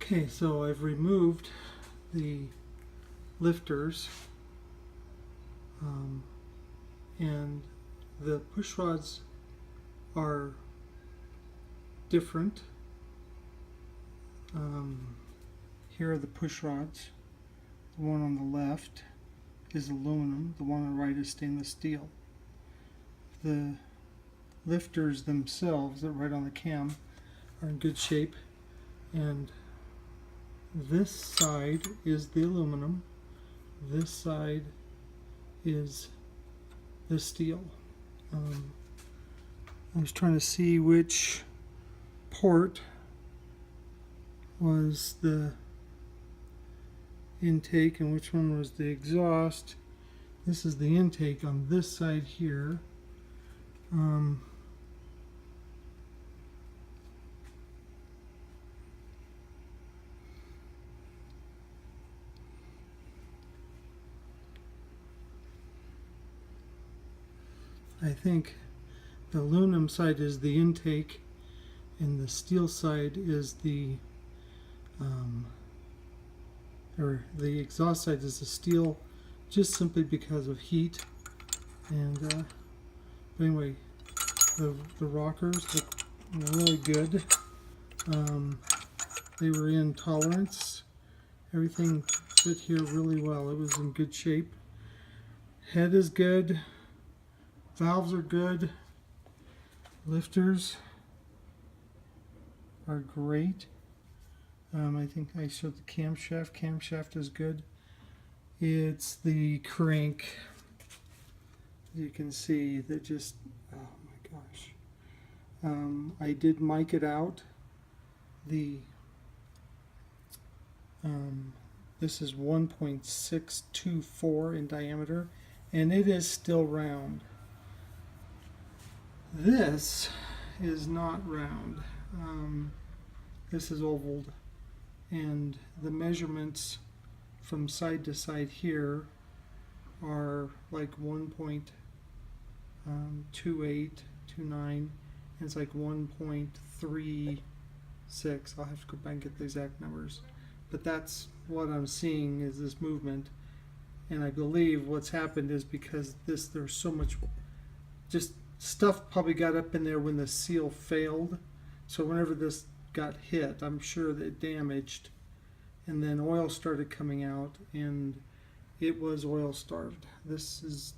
Okay, so I've removed the lifters and the push rods are different. Here are the push rods. The one on the left is aluminum, the one on the right is stainless steel. The lifters themselves that are right on the cam are in good shape, and this side is the aluminum, this side is the steel. I was trying to see which port was the intake and which one was the exhaust. This is the intake on this side here. I think the aluminum side is the intake and the steel side is the or the exhaust side is the steel, just simply because of heat. And but anyway, the rockers look really good. They were in tolerance. Everything fit here really well. It was in good shape. Head is good. Valves are good. Lifters are great. I think I showed the camshaft. Camshaft is good. It's the crank. You can see that just, oh my gosh. I did mic it out. This is 1.624 in diameter, and it is still round. This is not round. This is ovaled, and the measurements from side to side here are like 1.2829, and it's like 1.36. I'll have to go back and get the exact numbers, but that's what I'm seeing is this movement. And I believe what's happened is because there's so much just stuff probably got up in there when the seal failed, so whenever this got hit, I'm sure that it damaged, and then oil started coming out, and it was oil starved. This is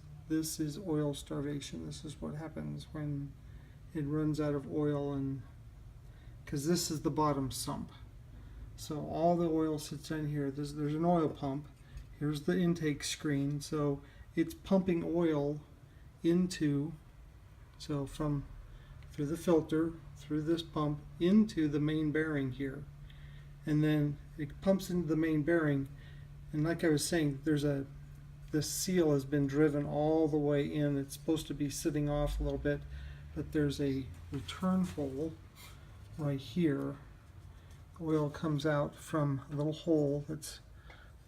oil starvation. This is what happens when it runs out of oil, and because this is the bottom sump, so all the oil sits in here. There's an oil pump. Here's the intake screen, so it's pumping oil into, so from through the filter, through this pump, into the main bearing here. And then it pumps into the main bearing, and like I was saying, this seal has been driven all the way in. It's supposed to be sitting off a little bit, but there's a return hole right here. Oil comes out from a little hole that's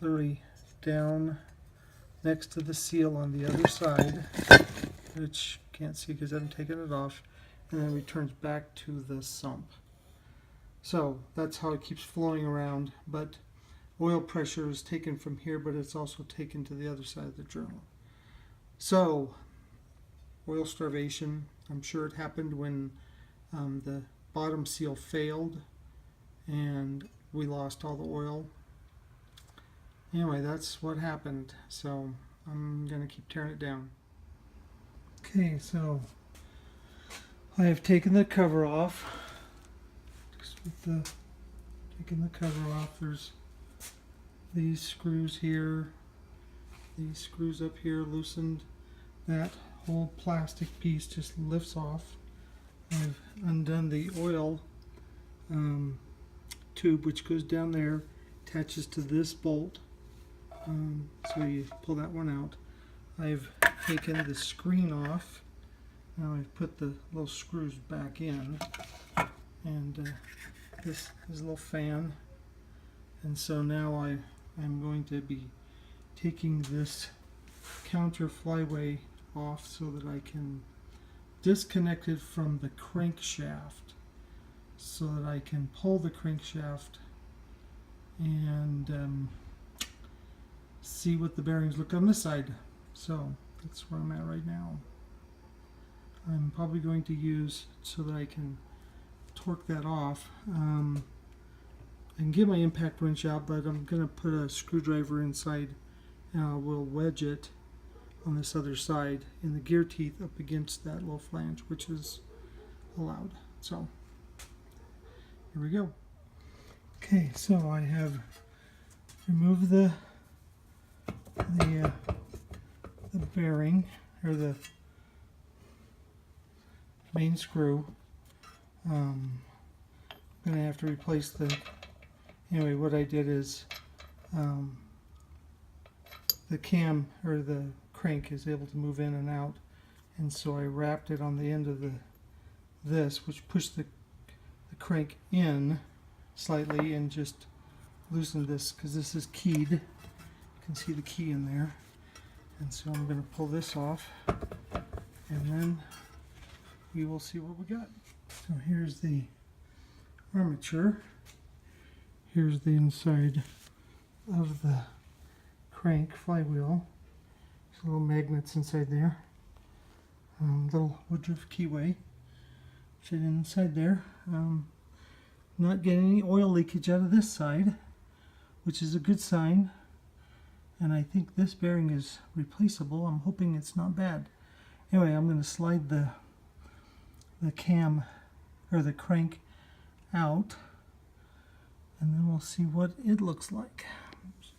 literally down next to the seal on the other side, which you can't see because I haven't taken it off, and then returns back to the sump. So that's how it keeps flowing around, but oil pressure is taken from here, but it's also taken to the other side of the journal. So oil starvation, I'm sure it happened when the bottom seal failed and we lost all the oil. Anyway, that's what happened, so I'm going to keep tearing it down. Okay, so I have taken the cover off. Just with taking the cover off, there's these screws here, these screws up here loosened. That whole plastic piece just lifts off. I've undone the oil tube, which goes down there, attaches to this bolt. So you pull that one out. I've taken the screen off. Now I've put the little screws back in, and this is a little fan. And so now I'm going to be taking this counter flyway off so that I can disconnect it from the crankshaft, so that I can pull the crankshaft and see what the bearings look on this side. So that's where I'm at right now. I'm probably going to use so that I can torque that off. I can get my impact wrench out, but I'm going to put a screwdriver inside and I will wedge it on this other side in the gear teeth up against that little flange, which is allowed. So here we go. Okay, so I have removed the bearing, or the main screw. I'm gonna have to replace anyway, what I did is the cam, or the crank, is able to move in and out, and so I wrapped it on the end of this, which pushed the crank in slightly, and just loosened this because this is keyed. You can see the key in there, and so I'm going to pull this off, and then we will see what we got. So here's the armature. Here's the inside of the crank flywheel. There's little magnets inside there. Little Woodruff keyway fit inside there. Not getting any oil leakage out of this side, which is a good sign. And I think this bearing is replaceable. I'm hoping it's not bad. Anyway, I'm going to slide the cam, or the crank, out, and then we'll see what it looks like. Oops.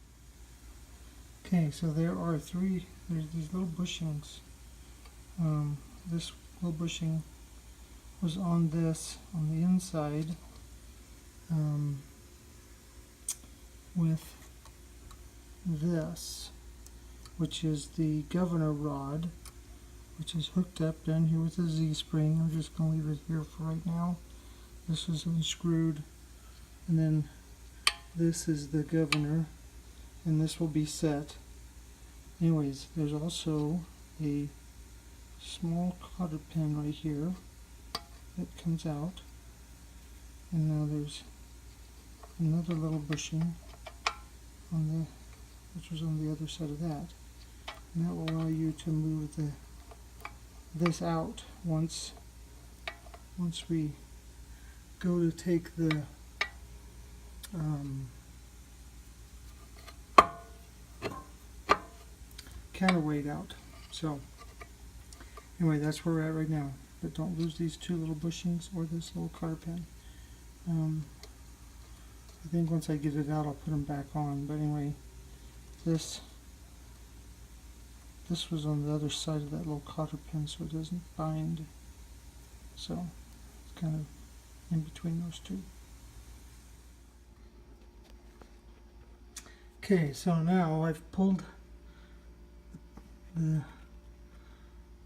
Okay, so there's these little bushings. This little bushing was on the inside, with this, which is the governor rod, which is hooked up down here with a Z-spring. I'm just going to leave it here for right now. This is unscrewed, and then this is the governor, and this will be set. Anyways, there's also a small cotter pin right here that comes out, and now there's another little bushing which was on the other side of that, and that will allow you to move this out once we go to take the counterweight out. So anyway, that's where we're at right now, but don't lose these two little bushings or this little cotter pin. I think once I get it out, I'll put them back on, but anyway, this was on the other side of that little cotter pin, so it doesn't bind. So it's kind of in between those two. Okay, so now I've pulled the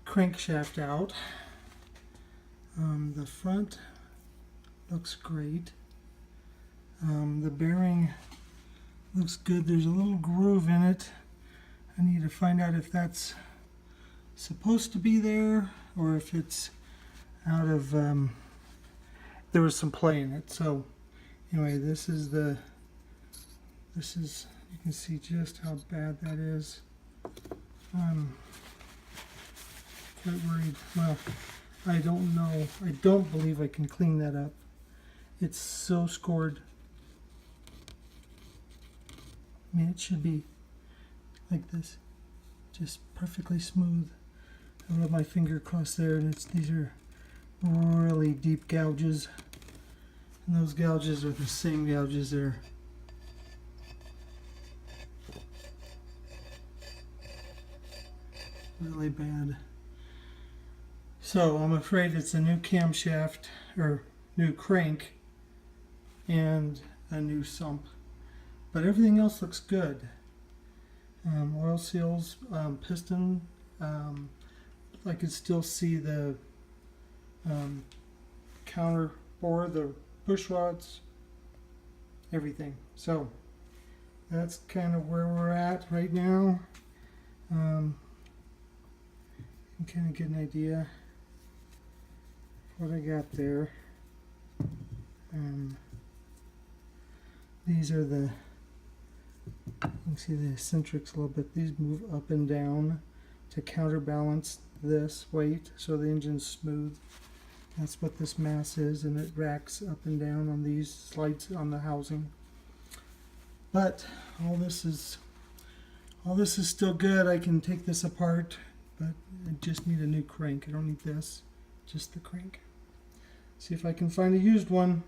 crankshaft out. The front looks great. The bearing looks good. There's a little groove in it. I need to find out if that's supposed to be there or if it's out of there was some play in it. So anyway, this is you can see just how bad that is. I'm quite worried. Well, I don't know. I don't believe I can clean that up. It's so scored. I mean, it should be like this, just perfectly smooth. I rub my finger across there, and these are really deep gouges, and those gouges are the same gouges there. Really bad. So I'm afraid it's a new camshaft, or new crank, and a new sump. But everything else looks good. Oil seals, piston, I can still see the counter bore, the push rods, everything. So that's kind of where we're at right now. You can kind of get an idea of what I got there. these are the, you can see the eccentrics a little bit. These move up and down to counterbalance this weight so the engine's smooth. That's what this mass is, and it racks up and down on these slides on the housing. But all this is still good. I can take this apart, but I just need a new crank. I don't need this, just the crank. See if I can find a used one.